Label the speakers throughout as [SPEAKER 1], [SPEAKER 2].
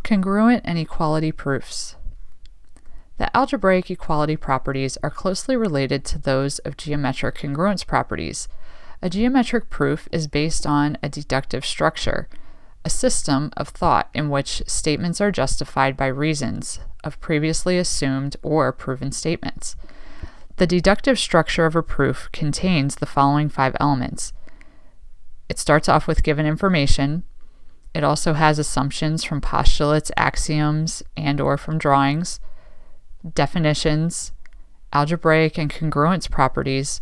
[SPEAKER 1] Congruent and equality proofs. The algebraic equality properties are closely related to those of geometric congruence properties. A geometric proof is based on a deductive structure, a system of thought in which statements are justified by reasons of previously assumed or proven statements. The deductive structure of a proof contains the following 5 elements. It starts off with given information. It also has assumptions from postulates, axioms, and/or from drawings, definitions, algebraic and congruence properties,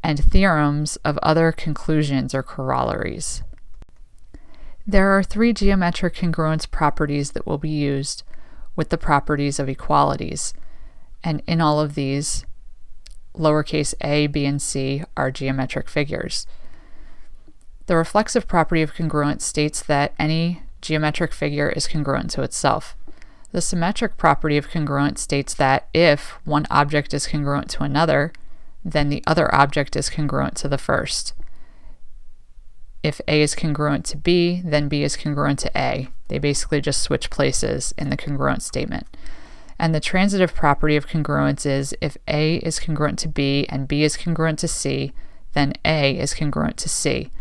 [SPEAKER 1] and theorems of other conclusions or corollaries. There are 3 geometric congruence properties that will be used with the properties of equalities, and in all of these, lowercase a, b, and c are geometric figures. The reflexive property of congruence states that any geometric figure is congruent to itself. The symmetric property of congruence states that if one object is congruent to another, then the other object is congruent to the first. If A is congruent to B, then B is congruent to A. They basically just switch places in the congruent statement. And the transitive property of congruence is if A is congruent to B and B is congruent to C, then A is congruent to C.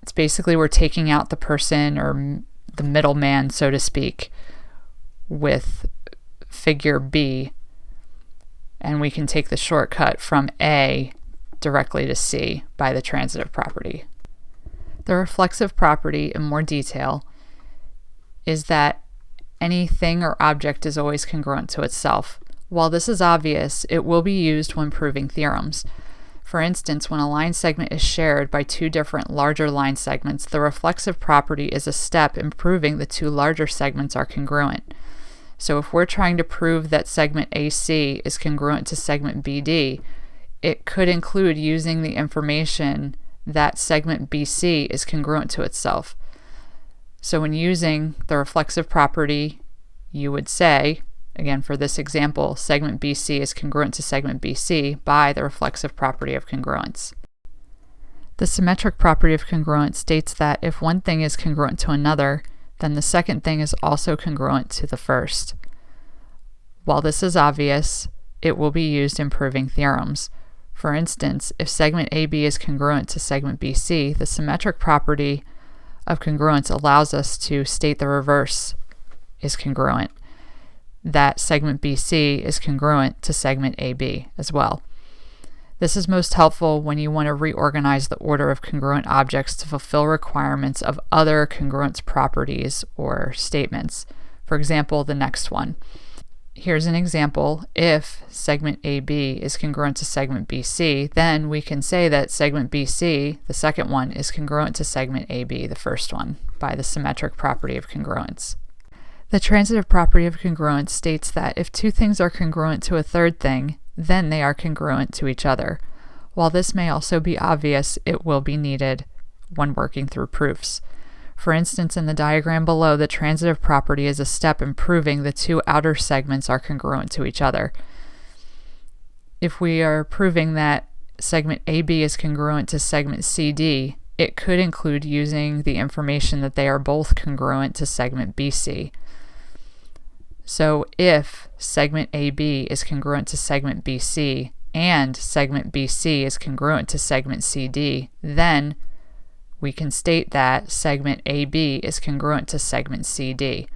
[SPEAKER 1] It's basically we're taking out the person or the middleman, so to speak, with figure B, and we can take the shortcut from A directly to C by the transitive property. The reflexive property, in more detail, is that anything or object is always congruent to itself. While this is obvious, it will be used when proving theorems. For instance, when a line segment is shared by 2 different larger line segments, the reflexive property is a step in proving the 2 larger segments are congruent. So if we're trying to prove that segment AC is congruent to segment BD, it could include using the information that segment BC is congruent to itself. So when using the reflexive property, you would say, again for this example, segment BC is congruent to segment BC by the reflexive property of congruence. The symmetric property of congruence states that if one thing is congruent to another, then the second thing is also congruent to the first. While this is obvious, it will be used in proving theorems. For instance, if segment AB is congruent to segment BC, the symmetric property of congruence allows us to state the reverse is congruent, that segment BC is congruent to segment AB as well. This is most helpful when you want to reorganize the order of congruent objects to fulfill requirements of other congruence properties or statements. For example, the next one. Here's an example. If segment AB is congruent to segment BC, then we can say that segment BC, the second one, is congruent to segment AB, the first one, by the symmetric property of congruence. The transitive property of congruence states that if 2 things are congruent to a third thing, then they are congruent to each other. While this may also be obvious, it will be needed when working through proofs. For instance, in the diagram below, the transitive property is a step in proving the 2 outer segments are congruent to each other. If we are proving that segment AB is congruent to segment CD, it could include using the information that they are both congruent to segment BC. So if segment AB is congruent to segment BC and segment BC is congruent to segment CD, then we can state that segment AB is congruent to segment CD.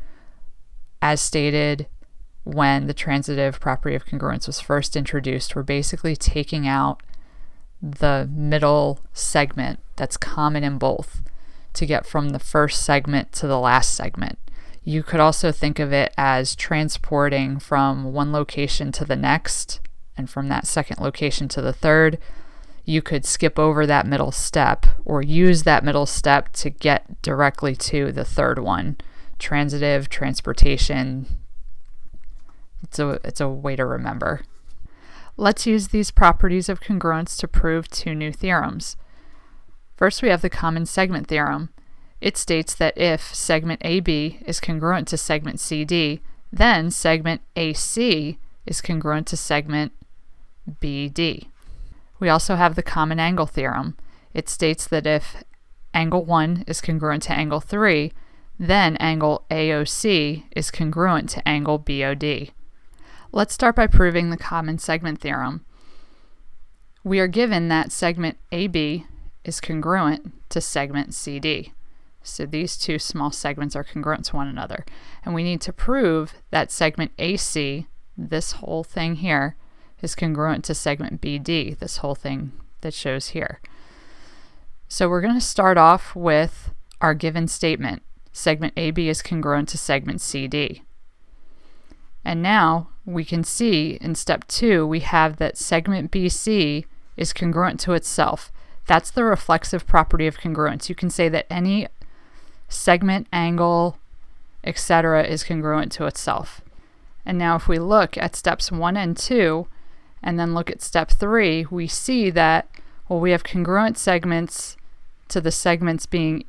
[SPEAKER 1] As stated when the transitive property of congruence was first introduced, we're basically taking out the middle segment that's common in both to get from the first segment to the last segment. You could also think of it as transporting from one location to the next, and from that second location to the third. You could skip over that middle step or use that middle step to get directly to the third one. Transitive, transportation. It's a way to remember. Let's use these properties of congruence to prove 2 new theorems. First, we have the common segment theorem. It states that if segment AB is congruent to segment CD, then segment AC is congruent to segment BD. We also have the common angle theorem. It states that if angle 1 is congruent to angle 3, then angle AOC is congruent to angle BOD. Let's start by proving the common segment theorem. We are given that segment AB is congruent to segment CD. So these two small segments are congruent to one another. And we need to prove that segment AC, this whole thing here, is congruent to segment BD, this whole thing that shows here. So we're going to start off with our given statement. Segment AB is congruent to segment CD. And now we can see in step 2 we have that segment BC is congruent to itself. That's the reflexive property of congruence. You can say that any segment, angle, etc. is congruent to itself. And now if we look at steps 1 and 2 and then look at step 3, we see that, well, we have congruent segments to the segments being,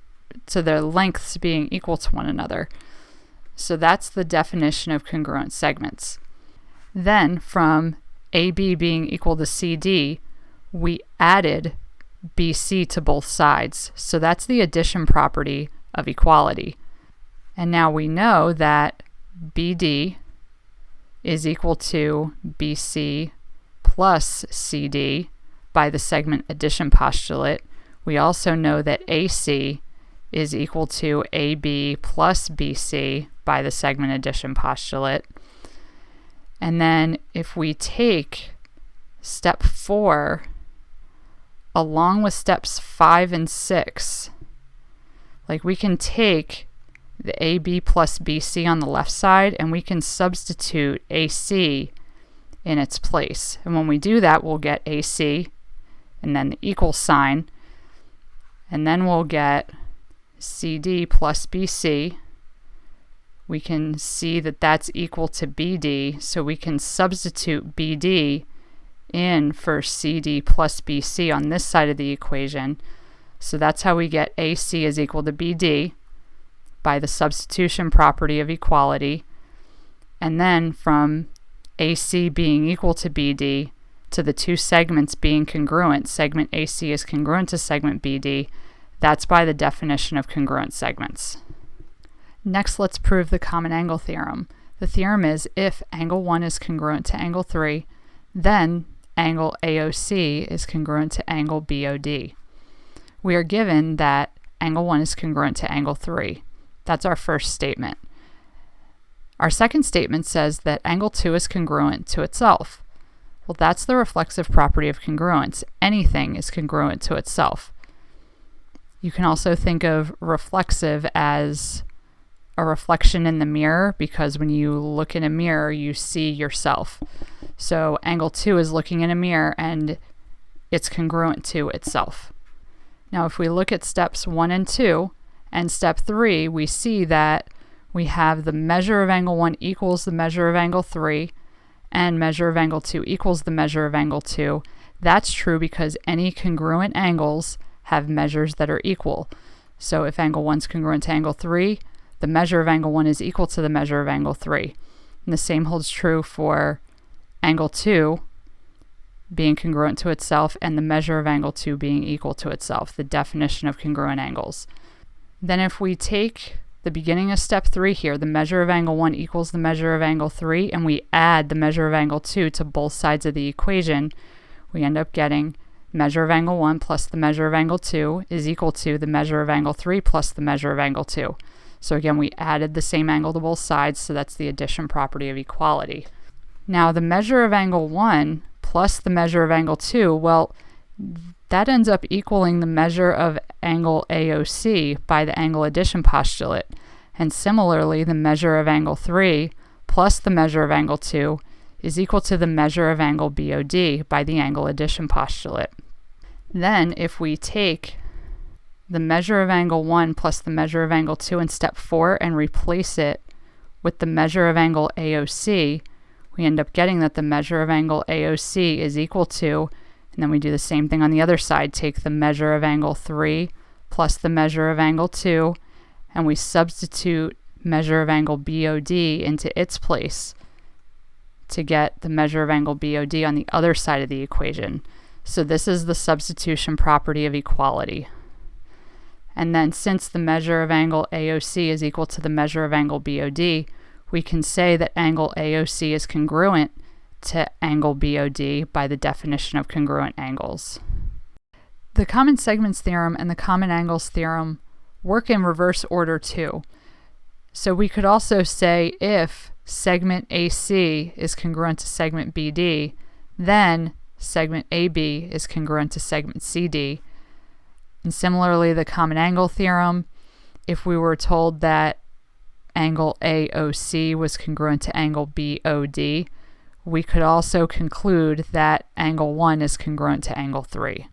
[SPEAKER 1] to their lengths being equal to one another. So that's the definition of congruent segments. Then from AB being equal to CD, we added BC to both sides. So that's the addition property of equality. And now we know that BD is equal to BC plus CD by the segment addition postulate. We also know that AC is equal to AB plus BC by the segment addition postulate. And then if we take step 4 along with steps 5 and 6, like we can take the AB plus BC on the left side and we can substitute AC in its place. And when we do that, we'll get AC and then the equal sign, and then we'll get CD plus BC. We can see that that's equal to BD, so we can substitute BD in for CD plus BC on this side of the equation. So that's how we get AC is equal to BD by the substitution property of equality. And then from AC being equal to BD to the two segments being congruent, segment AC is congruent to segment BD, that's by the definition of congruent segments. Next, let's prove the common angle theorem. The theorem is if angle 1 is congruent to angle 3, then angle AOC is congruent to angle BOD. We are given that angle 1 is congruent to angle 3. That's our first statement. Our second statement says that angle 2 is congruent to itself. Well, that's the reflexive property of congruence. Anything is congruent to itself. You can also think of reflexive as a reflection in the mirror, because when you look in a mirror, you see yourself. So angle 2 is looking in a mirror and it's congruent to itself. Now, if we look at steps 1 and 2 and step 3, we see that we have the measure of angle 1 equals the measure of angle 3 and measure of angle 2 equals the measure of angle 2. That's true because any congruent angles have measures that are equal. So if angle 1 is congruent to angle 3, the measure of angle 1 is equal to the measure of angle 3. And the same holds true for angle 2 being congruent to itself and the measure of angle 2 being equal to itself, the definition of congruent angles. Then if we take the beginning of step 3 here, the measure of angle 1 equals the measure of angle 3, and we add the measure of angle 2 to both sides of the equation, we end up getting measure of angle 1 plus the measure of angle 2 is equal to the measure of angle 3 plus the measure of angle 2. So again, we added the same angle to both sides, so that's the addition property of equality. Now the measure of angle 1 plus the measure of angle 2, well, that ends up equaling the measure of angle AOC by the angle addition postulate. And similarly, the measure of angle 3 plus the measure of angle 2 is equal to the measure of angle BOD by the angle addition postulate. Then if we take the measure of angle 1 plus the measure of angle 2 in step 4 and replace it with the measure of angle AOC, we end up getting that the measure of angle AOC is equal to, and then we do the same thing on the other side, take the measure of angle 3 plus the measure of angle 2, and we substitute measure of angle BOD into its place to get the measure of angle BOD on the other side of the equation. So this is the substitution property of equality. And then since the measure of angle AOC is equal to the measure of angle BOD, we can say that angle AOC is congruent to angle BOD by the definition of congruent angles. The common segments theorem and the common angles theorem work in reverse order too. So we could also say if segment AC is congruent to segment BD, then segment AB is congruent to segment CD. And similarly, the common angle theorem, if we were told that angle AOC was congruent to angle BOD, we could also conclude that angle 1 is congruent to angle 3.